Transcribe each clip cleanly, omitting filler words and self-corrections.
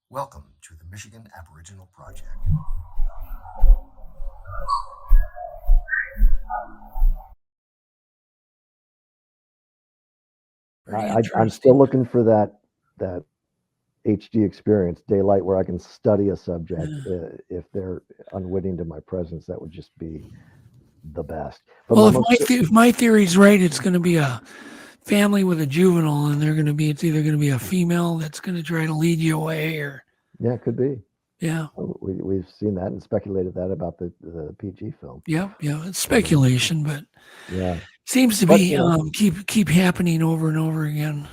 Welcome to the Michigan Aboriginal Project. I'm still looking for that HD experience, daylight, where I can study a subject. If they're unwitting to my presence, that would just be the best. But well, if my theory's right, it's going to be a family with a juvenile, and it's either going to be a female that's going to try to lead you away, or yeah, it could be. Yeah, we've seen that and speculated that about the PG film. Yeah, it's speculation, but yeah, seems to be keep happening over and over again.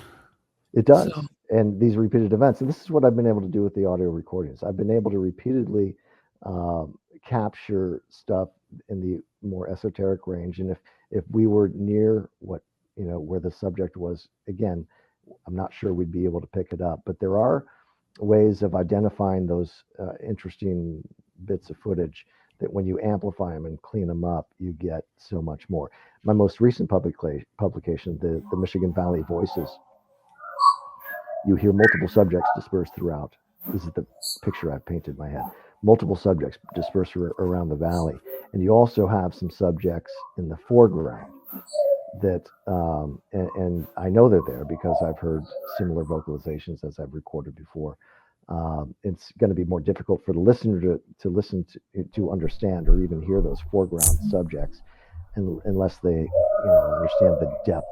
It does. So. And these repeated events, and this is what I've been able to do with the audio recordings. I've been able to repeatedly capture stuff in the more esoteric range. And if we were near where the subject was, again, I'm not sure we'd be able to pick it up. But there are ways of identifying those interesting bits of footage that when you amplify them and clean them up, you get so much more. My most recent publication, the Michigan Valley Voices, you hear multiple subjects dispersed throughout. This is the picture I've painted in my head. Multiple subjects dispersed around the valley. And you also have some subjects in the foreground that, and I know they're there because I've heard similar vocalizations as I've recorded before. It's going to be more difficult for the listener to listen to understand or even hear those foreground subjects unless they understand the depth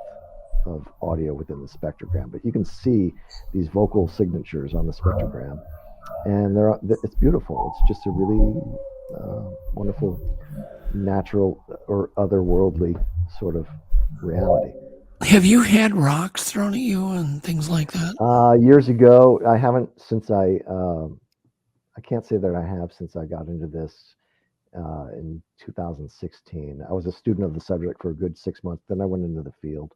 of audio within the spectrogram. But you can see these vocal signatures on the spectrogram, and it's beautiful. It's just a really wonderful, natural or otherworldly sort of reality. Have you had rocks thrown at you and things like that? Years ago. I haven't since I can't say that I have since I got into this in 2016. I was a student of the subject for a good 6 months. Then I went into the field.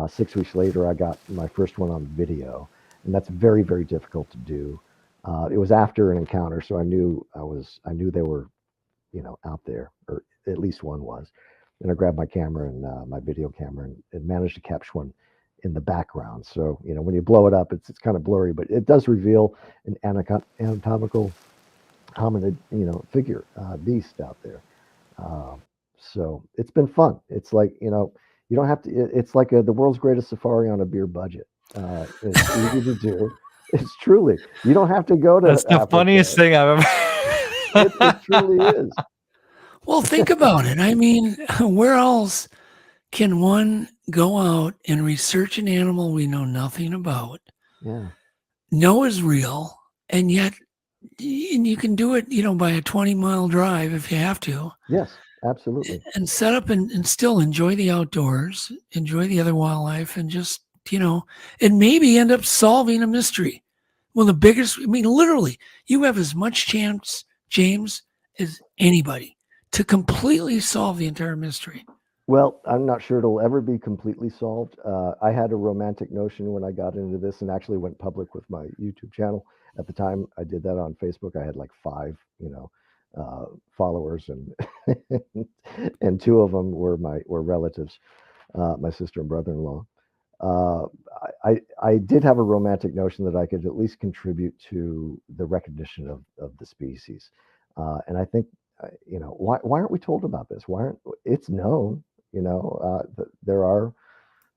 6 weeks later, I got my first one on video, and that's very, very difficult to do. It was after an encounter, so I knew they were, out there, or at least one was. And I grabbed my camera and my video camera and managed to capture one in the background. So when you blow it up, it's kind of blurry, but it does reveal an anatomical hominid, figure, beast out there. So it's been fun. It's like, you don't have to, it's like the world's greatest safari on a beer budget. It's easy to do. It's truly, you don't have to go to That's the Africa. Funniest thing I've ever it truly is. Well, think about it. I mean, where else can one go out and research an animal we know nothing about, know is real, and yet you can do it, by a 20-mile drive if you have to. Yes, absolutely. And set up and still enjoy the outdoors, enjoy the other wildlife, and just, and maybe end up solving a mystery. Well, literally, you have as much chance, James, as anybody to completely solve the entire mystery. Well, I'm not sure it'll ever be completely solved. I had a romantic notion when I got into this and actually went public with my YouTube channel. At the time I did that on Facebook, I had like 5, followers, and and 2 of them were relatives, my sister and brother-in-law. I did have a romantic notion that I could at least contribute to the recognition of the species. And I think, why aren't we told about this? It's known, there are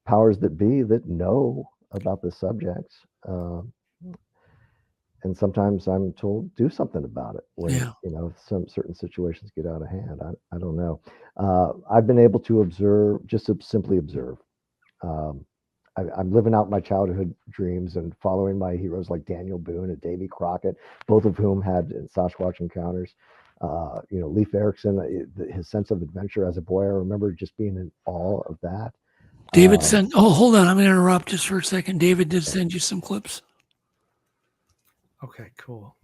powers that be that know about the subjects. And sometimes I'm told, do something about it when, some certain situations get out of hand. I don't know. I've been able to observe, just to simply observe. I'm living out my childhood dreams and following my heroes like Daniel Boone and Davy Crockett, both of whom had Sasquatch encounters. Leif Erikson, his sense of adventure as a boy, I remember just being in awe of that. David sent, hold on, I'm going to interrupt just for a second. David did send you some clips. Okay, cool.